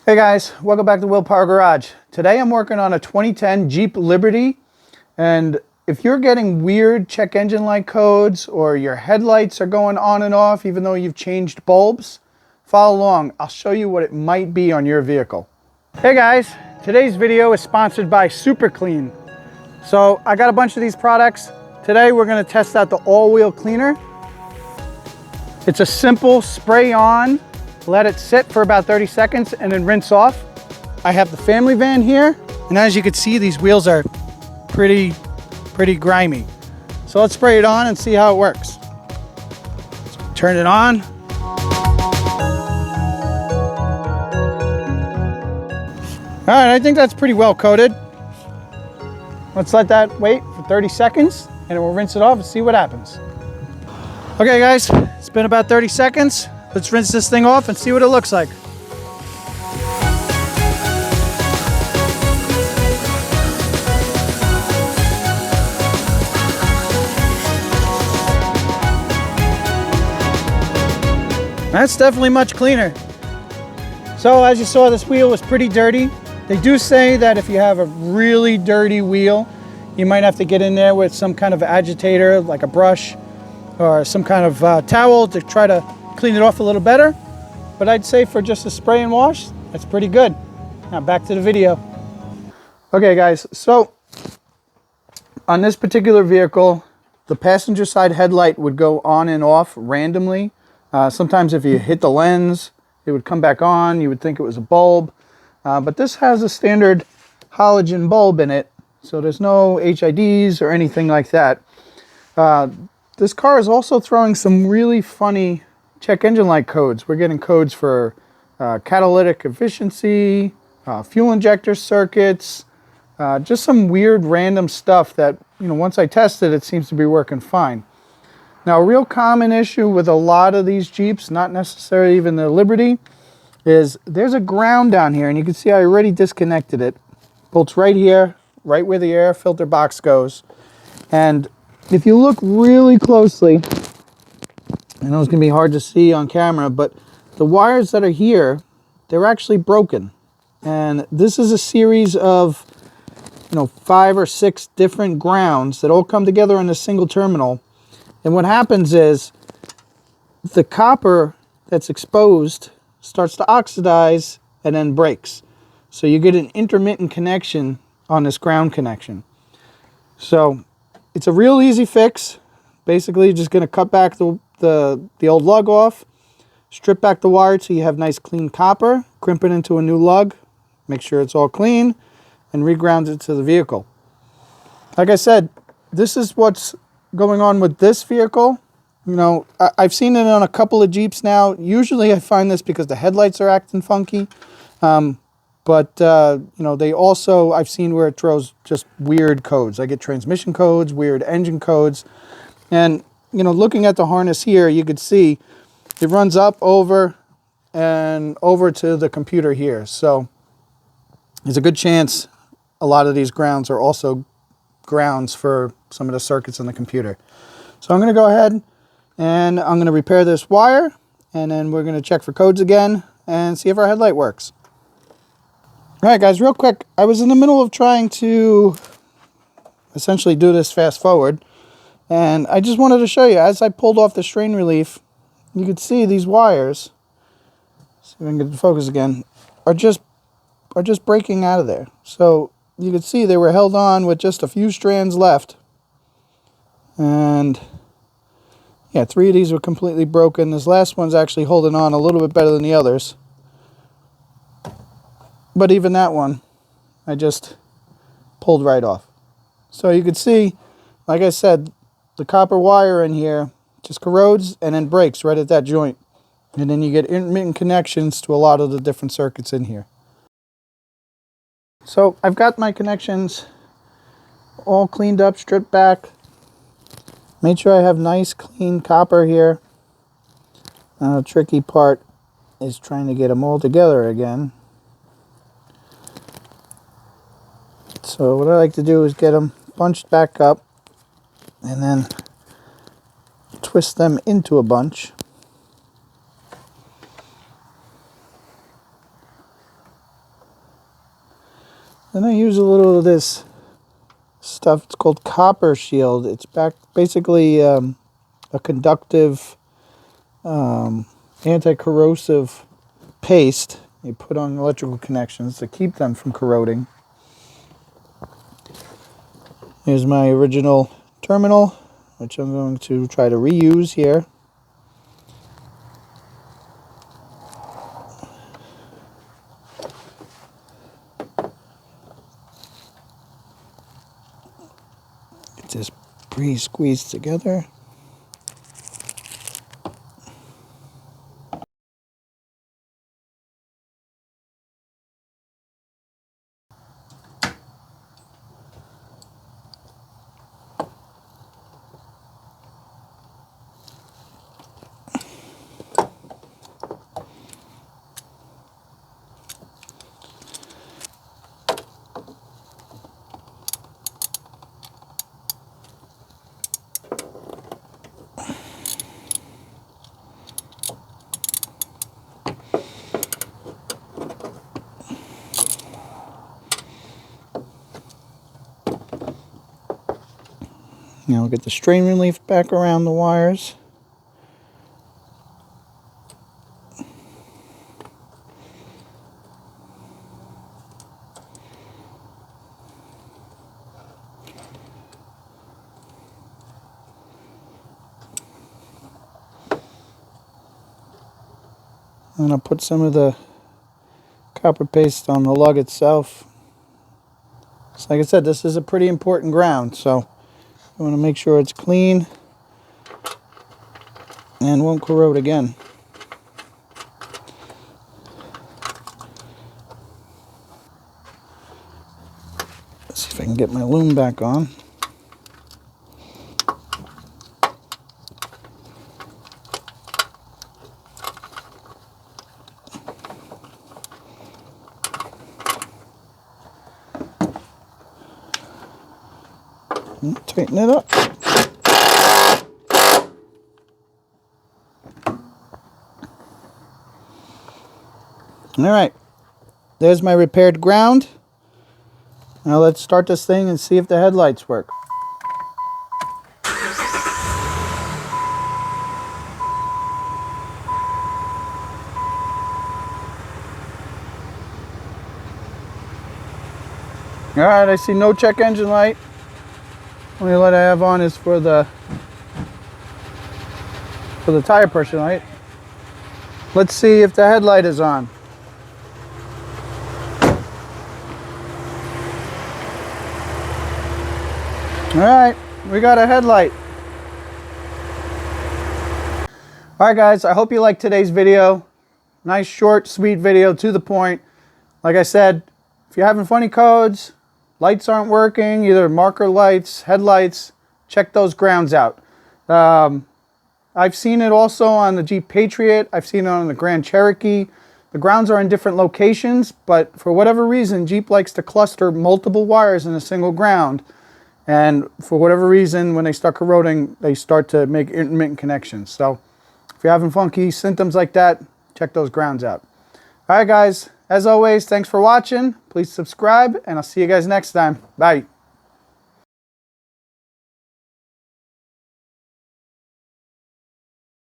Hey guys, welcome back to Willpower Garage. Today I'm working on a 2010 Jeep Liberty, and if you're getting weird check engine light codes or your headlights are going on and off even though you've changed bulbs, follow along. I'll show you what it might be on your vehicle. Hey guys, today's video is sponsored by Super Clean. So I got a bunch of these products. Today we're going to test out the all-wheel cleaner. It's a simple spray on, let it sit for about 30 seconds and then rinse off. I have the family van here, and as you can see, these wheels are pretty grimy. So let's spray it on and see how it works. So turn it on. All right, I think that's pretty well coated. Let's let that wait for 30 seconds and then we'll rinse it off and see what happens. Okay guys, it's been about 30 seconds. Let's rinse this thing off and see what it looks like. That's definitely much cleaner. So as you saw, this wheel was pretty dirty. They do say that if you have a really dirty wheel, you might have to get in there with some kind of agitator, like a brush or some kind of towel to try to clean it off a little better. But I'd say for just a spray and wash, that's pretty good. Now back to the video. Okay guys, so on this particular vehicle, the passenger side headlight would go on and off randomly. Sometimes if you hit the lens, it would come back on. You would think it was a bulb. But this has a standard halogen bulb in it, so there's no HIDs or anything like that. This car is also throwing some really funny check engine light codes. We're getting codes for catalytic efficiency, fuel injector circuits, just some weird random stuff that, once I tested, it seems to be working fine. Now, a real common issue with a lot of these Jeeps, not necessarily even the Liberty, is there's a ground down here, and you can see I already disconnected it. Bolts right here, right where the air filter box goes. And if you look really closely, I know it's going to be hard to see on camera, but the wires that are here, they're actually broken. And this is a series of, 5 or 6 different grounds that all come together in a single terminal. And what happens is the copper that's exposed starts to oxidize and then breaks. So you get an intermittent connection on this ground connection. So it's a real easy fix. Basically, just going to cut back the old lug off, strip back the wire so you have nice clean copper, crimp it into a new lug, make sure it's all clean, and reground it to the vehicle. Like I said, this is what's going on with this vehicle. I've seen it on a couple of Jeeps now. Usually I find this because the headlights are acting funky. But they also, I've seen where it throws just weird codes. I get transmission codes, weird engine codes. And, looking at the harness here, you could see it runs up, over, and over to the computer here. So there's a good chance a lot of these grounds are also grounds for some of the circuits in the computer. So I'm going to go ahead and I'm going to repair this wire, and then we're going to check for codes again and see if our headlight works. All right, guys, real quick, I was in the middle of trying to essentially do this fast forward, and I just wanted to show you, as I pulled off the strain relief, you could see these wires, see if I can get the focus again, are just breaking out of there. So you could see they were held on with just a few strands left. And yeah, 3 of these were completely broken. This last one's actually holding on a little bit better than the others. But even that one, I just pulled right off. So you could see, like I said, the copper wire in here just corrodes and then breaks right at that joint. And then you get intermittent connections to a lot of the different circuits in here. So I've got my connections all cleaned up, stripped back. Made sure I have nice clean copper here. The tricky part is trying to get them all together again. So what I like to do is get them bunched back up and then twist them into a bunch. Then I use a little of this stuff. It's called copper shield. It's basically a conductive, anti-corrosive paste you put on electrical connections to keep them from corroding. Here's my original terminal, which I'm going to try to reuse here. Get this pre-squeezed together. Now we'll get the strain relief back around the wires. And I'll put some of the copper paste on the lug itself. So like I said, this is a pretty important ground, so you want to make sure it's clean and won't corrode again. Let's see if I can get my loom back on. Tighten it up. All right, there's my repaired ground. Now let's start this thing and see if the headlights work. All right, I see no check engine light. Only light I have on is for the tire pressure light. Let's see if the headlight is on. All right, we got a headlight. All right, guys, I hope you liked today's video. Nice, short, sweet video, to the point. Like I said, if you're having funny codes, lights aren't working, either marker lights, headlights, check those grounds out. I've seen it also on the Jeep Patriot. I've seen it on the Grand Cherokee. The grounds are in different locations, but for whatever reason, Jeep likes to cluster multiple wires in a single ground. And for whatever reason, when they start corroding, they start to make intermittent connections. So if you're having funky symptoms like that, check those grounds out. All right, guys, as always, thanks for watching. Please subscribe, and I'll see you guys next time. Bye.